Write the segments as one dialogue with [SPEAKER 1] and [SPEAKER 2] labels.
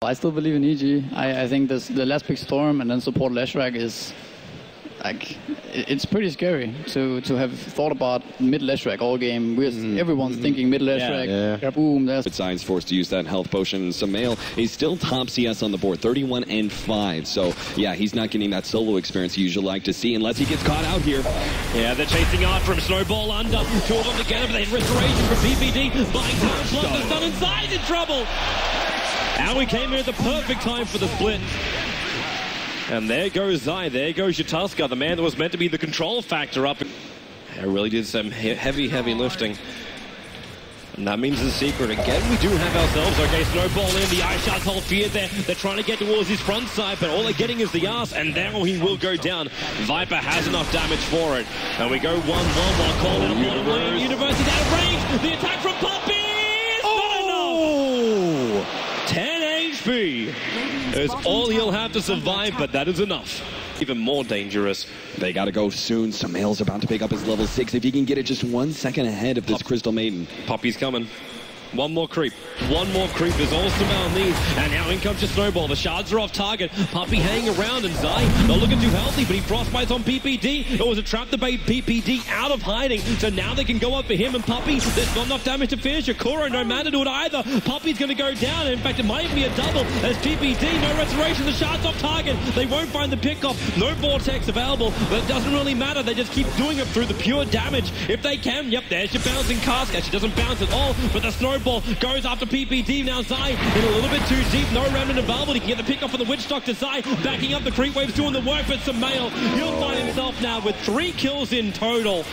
[SPEAKER 1] I still believe in EG. I think the last pick Storm and then support Leshrac is like, it's pretty scary to have thought about mid Leshrac all game. Everyone's thinking mid Leshrac. Yeah. Boom.
[SPEAKER 2] Science forced to use that health potion. Samael is still top CS on the board, 31 and 5. So yeah, he's not getting that solo experience you usually like to see unless he gets caught out here.
[SPEAKER 3] Yeah, they're chasing after him. Snowball under. Two of them together, but they restoration from PPD. Buying time slot. The Sun inside in trouble. Owie came here at the perfect time for the split. And there goes Zai, there goes Yatuska, the man that was meant to be the control factor up. It really did some heavy lifting. And that means the secret. Again, we do have ourselves, okay, Snowball in, the Ice Shards hold fear there. They're trying to get towards his front side, but all they're getting is the ass, and now he will go down. Viper has enough damage for it. And we go 1-1 while calling out Universe. Universe is out of range. The attack from Puppy is not enough. 10 HP is all he'll have to survive, but that is enough. Even more dangerous.
[SPEAKER 2] They gotta go soon. Samael's about to pick up his level 6. If he can get it just 1 second ahead of this Crystal Maiden.
[SPEAKER 3] Puppy's coming. One more creep. One more creep is all Samael needs. And now in comes your Snowball. The shards are off target. Puppy hanging around, and Zai not looking too healthy, but he frostbites on PPD. It was a trap to bait PPD out of hiding. So now they can go up for him and Puppy. There's not enough damage to finish. Kuro no matter to it either. Puppy's going to go down. In fact, it might be a double as PPD. No restoration. The shards off target. They won't find the pickoff. No vortex available, but it doesn't really matter. They just keep doing it through the pure damage. If they can, yep, there's your bouncing cask. She doesn't bounce at all, but the Snowball goes after PPD. Now Zai in a little bit too deep. No remnant available. He can get the pick off on the Witch Doctor. Zai backing up. The creep waves doing the work, but Samael, he'll find himself now with 3 kills in total.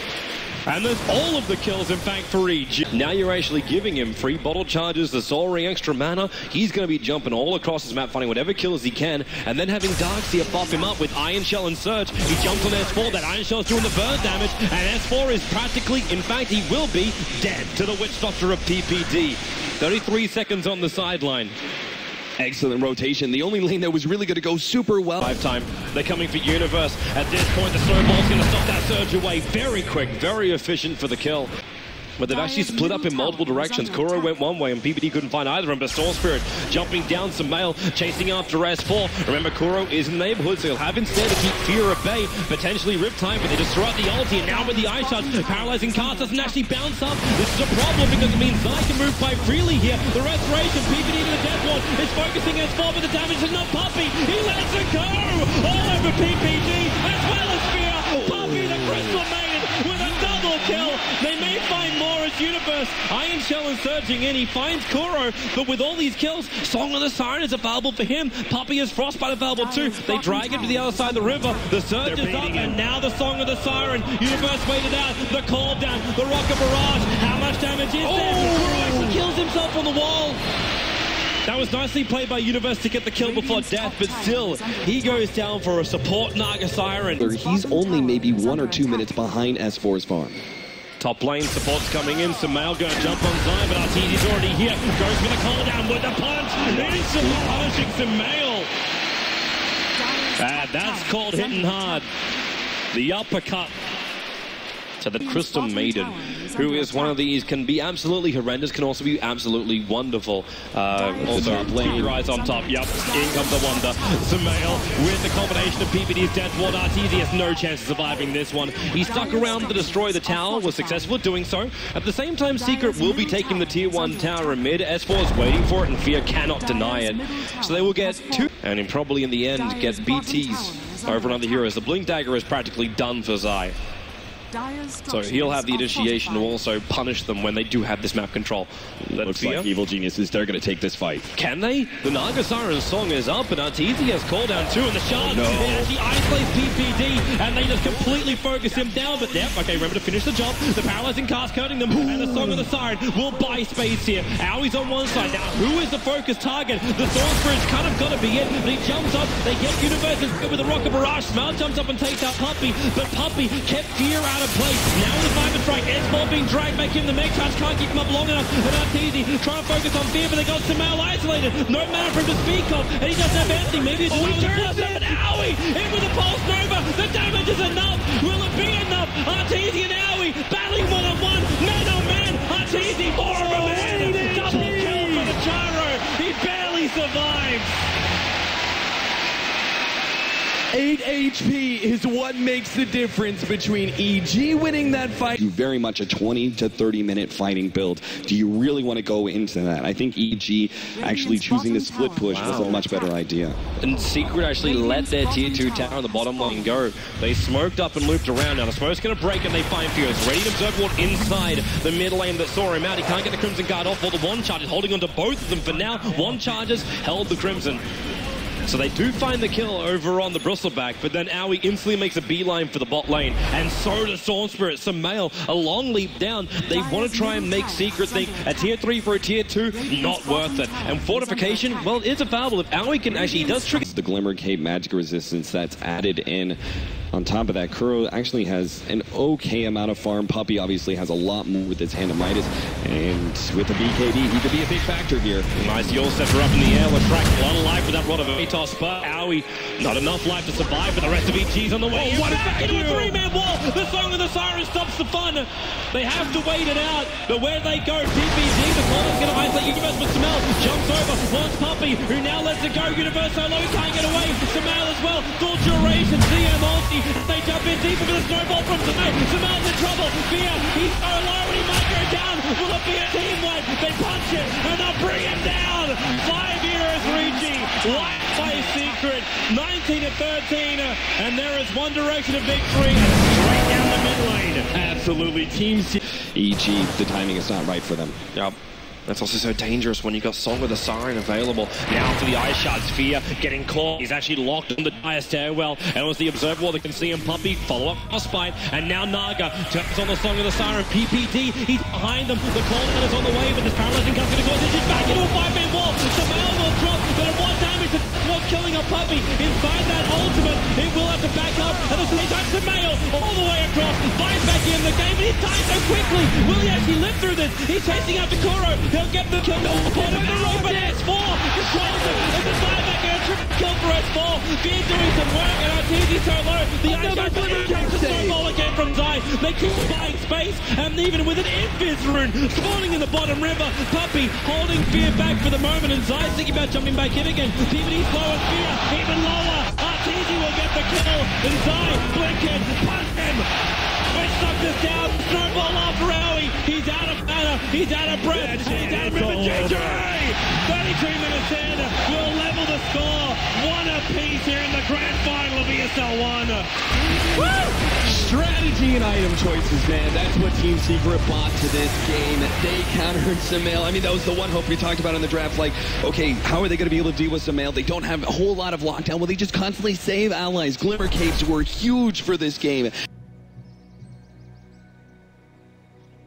[SPEAKER 3] And there's all of the kills, in fact, for EG. Now you're actually giving him free bottle charges, the Soul Ring, extra mana. He's going to be jumping all across his map, finding whatever kills he can, and then having Darkseer buff him up with Iron Shell and Surge. He jumps on S4. That Iron Shell is doing the burn damage, and S4 is practically, in fact, he will be dead to the Witch Doctor of PPD. 33 seconds on the sideline.
[SPEAKER 2] Excellent rotation. The only lane that was really going to go super well.
[SPEAKER 3] Lifetime. They're coming for Universe. At this point, the Snowball's going to stop that surge away. Very quick, very efficient for the kill. But they've actually split up in multiple directions. Kuro went one way and PPD couldn't find either of them, but Storm Spirit jumping down Samael, chasing after S4. Remember, Kuro is in the neighborhood, so he'll have instead to keep Fear at bay, potentially Riptide, but they just throw out the ulti, and now with the Ice Shards, paralyzing cast doesn't actually bounce up. This is a problem because it means Zai can move quite freely here. The restoration, PPD to the death ward, is focusing S4, but the damage is not Puppy. He lets it go! All over PPD, as well as Fear. Puppy, the Crystal Maiden, with a double kill. They may find more as Universe. Iron Shell is surging in. He finds Kuro, but with all these kills, Song of the Siren is available for him. Puppy is Frostbite available too. They drag him to the other side of the river. The surge is up, and now the Song of the Siren. Universe waited out. The call down. The Rocket Barrage. How much damage is there? Kuro actually kills himself on the wall. That was nicely played by Universe to get the kill before death, but still, he goes down for a support Naga Siren.
[SPEAKER 2] He's only maybe 1 or 2 minutes behind S4's farm.
[SPEAKER 3] Top lane support's coming in. Samael going to jump on Zai, but Arteezy's already here. Goes for the call down with the punch. Instantly punishing Samael. And that's called hitting hard. The uppercut to the Crystal Maiden, who is one of these, can be absolutely horrendous, can also be absolutely wonderful. Also, lane rise on top. Yep, in comes the wonder. Samael with the combination of PPD's death ward. Arteezy has no chance of surviving this one. He stuck around to destroy the tower, was successful at doing so. At the same time, Secret will be taking the tier 1 tower in mid. S4 is waiting for it, and Fear cannot deny it. So they will get 2, and probably in the end get BTs over another heroes. The Blink Dagger is practically done for Zai. So he'll have the initiation to also punish them when they do have this map control.
[SPEAKER 2] Looks like Evil Geniuses, they're going to take this fight.
[SPEAKER 3] Can they? The Naga Siren song is up, and Arteezy has called down 2 in the shard. It actually isolates PPD, and they just completely focus him down. But yep, okay, remember to finish the job. The paralyzing cast hurting them, and the Song of the Siren will buy space here. Owie's on one side. Now, who is the focus target? The Storm Spirit's kind of got to be it, but he jumps up. They get Universe with the Rocket Barrage. Smile jumps up and takes out Puppy, but Puppy kept Fear out of place. Now with the Viper Strike, S4 being dragged back in. The Meg Charge can't keep him up long enough. And Arteezy trying to focus on Fear, but they got Samael isolated. No mana for him to speak of, and he doesn't have anything. Maybe it's one of the plus up, and Owie in with the Pulse Nova. The damage is enough. Will it be enough? Arteezy and Owie battling one-on-one. Man on man. Arteezy, more of a man. Double kill for the Gyro. He barely survived. survives.
[SPEAKER 4] 8 HP is what makes the difference between EG winning that fight.
[SPEAKER 2] Very much a 20 to 30 minute fighting build. Do you really want to go into that? I think EG actually choosing the split push was a much better idea.
[SPEAKER 3] And Secret actually let their tier 2 tower on the bottom lane go. They smoked up and looped around. Now the smoke's going to break and they find Furious. Ready to observe what inside the mid lane that saw him out. He can't get the Crimson Guard off. While the one charge is holding on to both of them for now. One charges held the Crimson. So they do find the kill over on the Bristleback, but then Aoi instantly makes a beeline for the bot lane, and so does Storm Spirit. Sumail, a long leap down. They want to try and make Secret think a tier 3 for a tier 2, not worth it. And Fortification, well, it's available. If Aoi can actually, he does trigger
[SPEAKER 2] the Glimmer Cape magic resistance that's added in. On top of that, Kuro actually has an okay amount of farm. Puppey obviously has a lot more with his Hand of Midas, and with the BKB, he could be a big factor here.
[SPEAKER 3] Nice Yule setter up in the air. Leshrac, a lot of life with that rod of Atos, but Aoi, not enough life to survive, but the rest of EG's on the way.
[SPEAKER 4] Oh, what
[SPEAKER 3] back
[SPEAKER 4] a
[SPEAKER 3] into a three-man wall. The Song of the Siren stops the fun. They have to wait it out, but where they go, PPG, the corner's going to isolate Universe, but Sumail jumps over, wants Puppey, who now lets it go. Universe so low, he can't get away. Sumail as well, full duration, CM ulti. They jump in deeper for the snowball from Sumail. Sumail's in trouble. Fear, he's so low and he might go down. Will it be a team wipe? They punch it and they'll bring him down. 5 heroes reaching. Wiped by Secret. 19 to 13. And there is one direction of victory. Straight down the mid lane.
[SPEAKER 4] Absolutely. Team
[SPEAKER 2] EG, the timing is not right for them.
[SPEAKER 3] Yep. That's also so dangerous when you've got Song with the Siren available. Now for the Ice Shard Sphere, getting caught. He's actually locked on the dire stairwell. And it was the Observer Wall that can see him. Puppey, follow up Frostbite. And now Naga turns on the Song of the Siren. PPD, he's behind them. The Cold is on the way, but this paralyzing cut's going to go. He's back into a 5-man wall. Sumail will drop, but at one damage, what's killing a Puppey inside that ultimate. It will have to back up. And the same time, Sumail all the way across. Finds back in the game, and he's dying so quickly. Will he actually live through this? He's chasing after Kuro. He'll get the kill. Bottom of the road, but S4 controls it. It's a buyback and a triple kill for S4. Fear doing some work, and Arteezy so low. The Ice Shard comes to snowball again from Zai. They keep buying space, and even with an Invis rune spawning in the bottom river, Puppey holding Fear back for the moment, and Zai's thinking about jumping back in again. PVD's low and Fear even lower. Arteezy will get the kill, and Zai blinking, punch him. Which sucks us down. Snowball after Aoi. He's out of mana. He's out of breath. He's out of breath. GG! 33 minutes in. We'll level the score. One apiece here in the grand final of ESL 1.
[SPEAKER 4] Woo! Strategy and item choices, man. That's what Team Secret brought to this game. They countered Sumail. I mean, that was the one hope we talked about in the draft. Like, okay, how are they going to be able to deal with Sumail? They don't have a whole lot of lockdown. Well, they just constantly save allies. Glimmer Capes were huge for this game.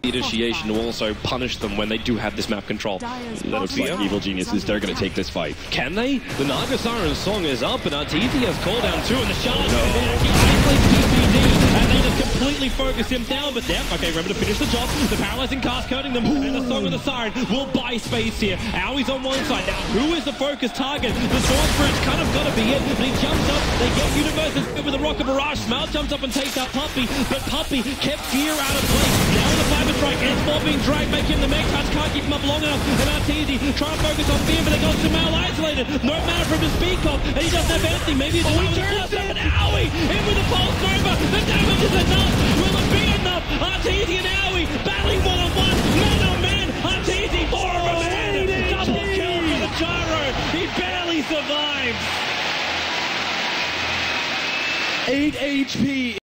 [SPEAKER 3] Initiation to also punish them when they do have this map control.
[SPEAKER 2] Looks like Evil Geniuses, they're going to take this fight.
[SPEAKER 3] Can they? The Naga Siren Song is up, and Arteezy has called down 2 in the shard. Isolates PPD, and they just completely focus him down. But yeah, okay, remember to finish the job. The paralyzing cast coating them, and the Song of the Siren will buy space here. Aoi's on one side. Now, who is the focus target? The Storm Spirit's kind of got to be it, but he jumps up. They get Universe with a Rocket Barrage. Smile jumps up and takes out Puppey, but Puppey kept Fear out of place. Now in the Fiber Strike, S4 being dragged back in. The Meg Touch can't keep him up long enough. And Arteezy trying to focus on Fear, but they got Sumail isolated. No mana for him to speak of, and he doesn't have anything. Maybe it's one turns up, and Aoi in with a Pulse Nova. The damage is enough. Will it be enough? Arteezy and Aoi battling one-on-one, man-on-man. Arteezy for a man. Double kill for the Gyro. He barely survives.
[SPEAKER 4] 8 HP.